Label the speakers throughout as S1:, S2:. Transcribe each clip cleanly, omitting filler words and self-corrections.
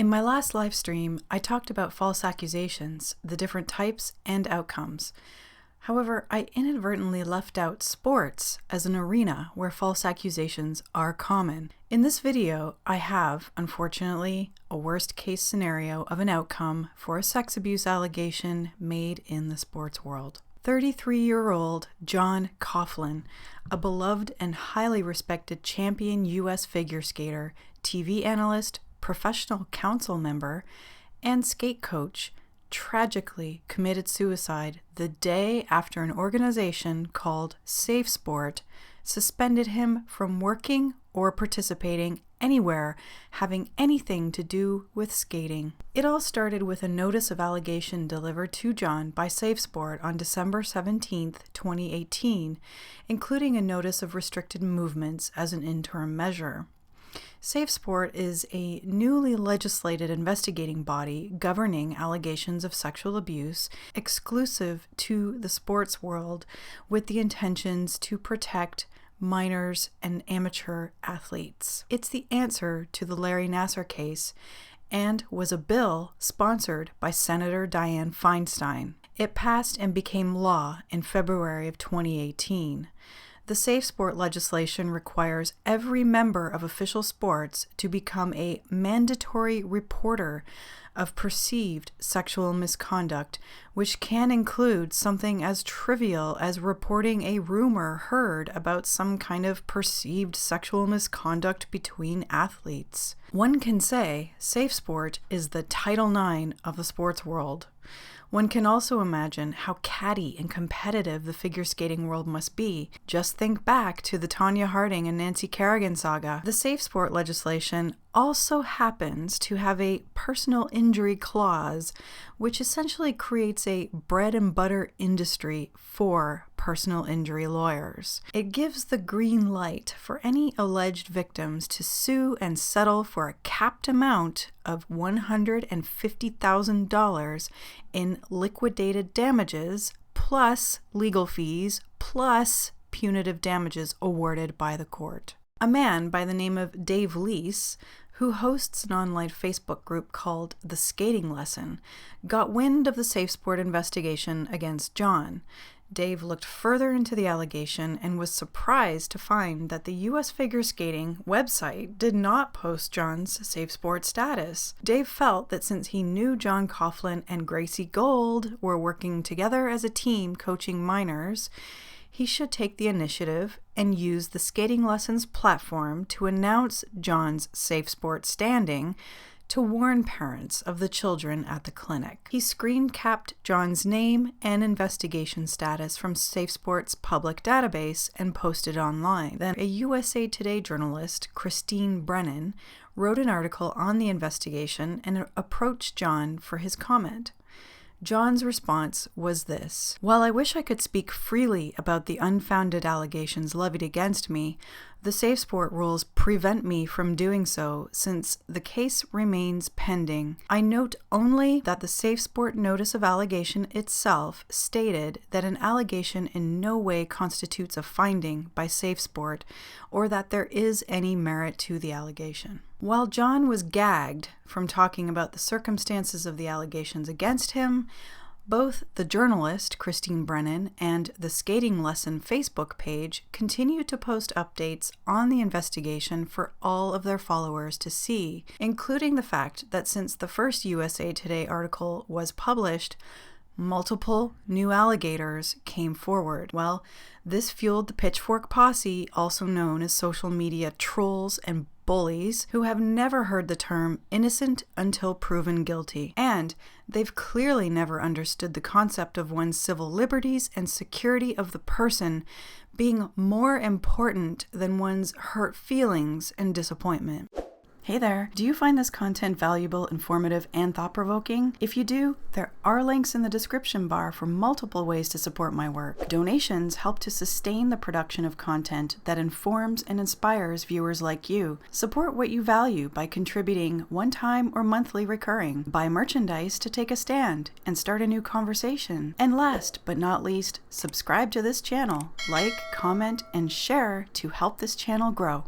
S1: In my last live stream, I talked about false accusations, the different types and outcomes. However, I inadvertently left out sports as an arena where false accusations are common. In this video, I have, unfortunately, a worst-case scenario of an outcome for a sex abuse allegation made in the sports world. 33-year-old John Coughlin, a beloved and highly respected champion U.S. figure skater, TV analyst, professional council member, and skate coach, tragically committed suicide the day after an organization called SafeSport suspended him from working or participating anywhere having anything to do with skating. It all started with a notice of allegation delivered to John by SafeSport on December 17, 2018, including a notice of restricted movements as an interim measure. SafeSport is a newly legislated investigating body governing allegations of sexual abuse exclusive to the sports world with the intentions to protect minors and amateur athletes. It's the answer to the Larry Nassar case and was a bill sponsored by Senator Dianne Feinstein. It passed and became law in February of 2018. The SafeSport legislation requires every member of official sports to become a mandatory reporter of perceived sexual misconduct, which can include something as trivial as reporting a rumor heard about some kind of perceived sexual misconduct between athletes. One can say SafeSport is the Title IX of the sports world. One can also imagine how catty and competitive the figure skating world must be. Just think back to the Tonya Harding and Nancy Kerrigan saga. The SafeSport legislation also happens to have a personal injury clause, which essentially creates a bread and butter industry for personal injury lawyers. It gives the green light for any alleged victims to sue and settle for a capped amount of $150,000 in liquidated damages, plus legal fees, plus punitive damages awarded by the court. A man by the name of Dave Lease, who hosts an online Facebook group called The Skating Lesson, got wind of the SafeSport investigation against John. Dave looked further into the allegation and was surprised to find that the U.S. figure skating website did not post John's SafeSport status. Dave felt that since he knew John Coughlin and Gracie Gold were working together as a team coaching minors, he should take the initiative and use the Skating Lessons platform to announce John's SafeSport standing to warn parents of the children at the clinic. He screen-capped John's name and investigation status from SafeSport's public database and posted online. Then a USA Today journalist, Christine Brennan, wrote an article on the investigation and approached John for his comment. John's response was this: "While I wish I could speak freely about the unfounded allegations levied against me, the SafeSport rules prevent me from doing so since the case remains pending. I note only that the SafeSport notice of allegation itself stated that an allegation in no way constitutes a finding by SafeSport or that there is any merit to the allegation." While John was gagged from talking about the circumstances of the allegations against him, both the journalist, Christine Brennan, and the Skating Lesson Facebook page continued to post updates on the investigation for all of their followers to see, including the fact that since the first USA Today article was published, multiple new alligators came forward. Well, this fueled the Pitchfork posse, also known as social media trolls and bullies, who have never heard the term innocent until proven guilty. And they've clearly never understood the concept of one's civil liberties and security of the person being more important than one's hurt feelings and disappointment. Hey there, do you find this content valuable, informative, and thought-provoking? If you do, there are links in the description bar for multiple ways to support my work. Donations help to sustain the production of content that informs and inspires viewers like you. Support what you value by contributing one-time or monthly recurring. Buy merchandise to take a stand and start a new conversation. And last but not least, subscribe to this channel, like, comment, and share to help this channel grow.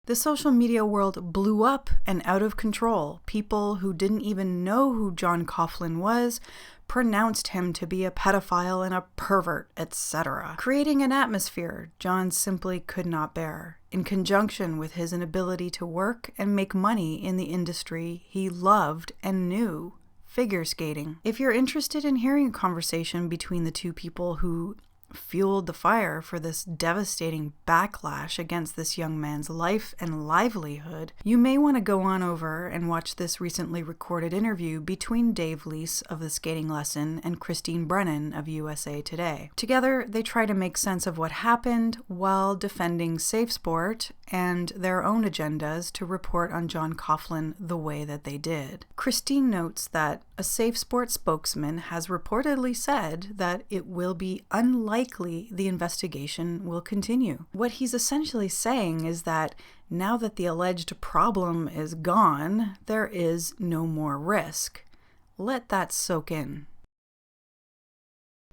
S1: The social media world blew up and out of control. People who didn't even know who John Coughlin was pronounced him to be a pedophile and a pervert, etc., creating an atmosphere John simply could not bear, in conjunction with his inability to work and make money in the industry he loved and knew, figure skating. If you're interested in hearing a conversation between the two people who fueled the fire for this devastating backlash against this young man's life and livelihood, you may want to go on over and watch this recently recorded interview between Dave Lease of The Skating Lesson and Christine Brennan of USA Today. Together, they try to make sense of what happened while defending SafeSport and their own agendas to report on John Coughlin the way that they did. Christine notes that a SafeSport spokesman has reportedly said that it will be unlikely the investigation will continue. What he's essentially saying is that now that the alleged problem is gone, there is no more risk. Let that soak in.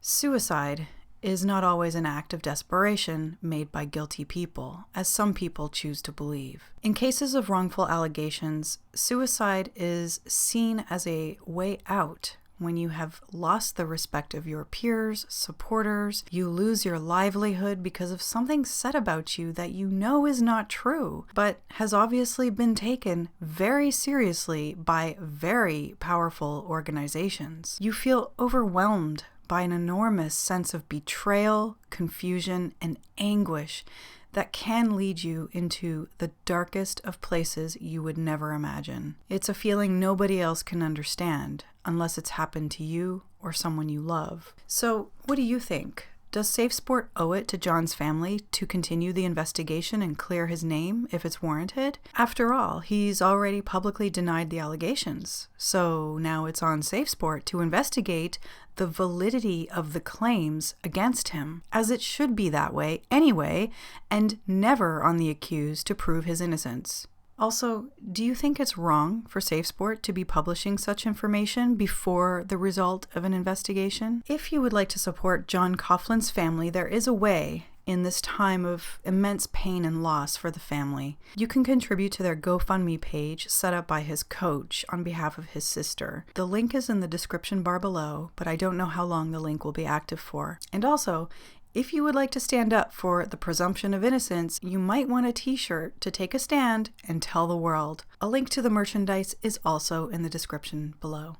S1: Suicide is not always an act of desperation made by guilty people, as some people choose to believe. In cases of wrongful allegations, suicide is seen as a way out when you have lost the respect of your peers, supporters, you lose your livelihood because of something said about you that you know is not true, but has obviously been taken very seriously by very powerful organizations. You feel overwhelmed by an enormous sense of betrayal, confusion, and anguish that can lead you into the darkest of places you would never imagine. It's a feeling nobody else can understand unless it's happened to you or someone you love. So, what do you think? Does SafeSport owe it to John's family to continue the investigation and clear his name if it's warranted? After all, he's already publicly denied the allegations. So now it's on SafeSport to investigate the validity of the claims against him, as it should be that way anyway, and never on the accused to prove his innocence. Also, do you think it's wrong for SafeSport to be publishing such information before the result of an investigation? If you would like to support John Coughlin's family, there is a way in this time of immense pain and loss for the family. You can contribute to their GoFundMe page set up by his coach on behalf of his sister. The link is in the description bar below, but I don't know how long the link will be active for. And also, if you would like to stand up for the presumption of innocence, you might want a t-shirt to take a stand and tell the world. A link to the merchandise is also in the description below.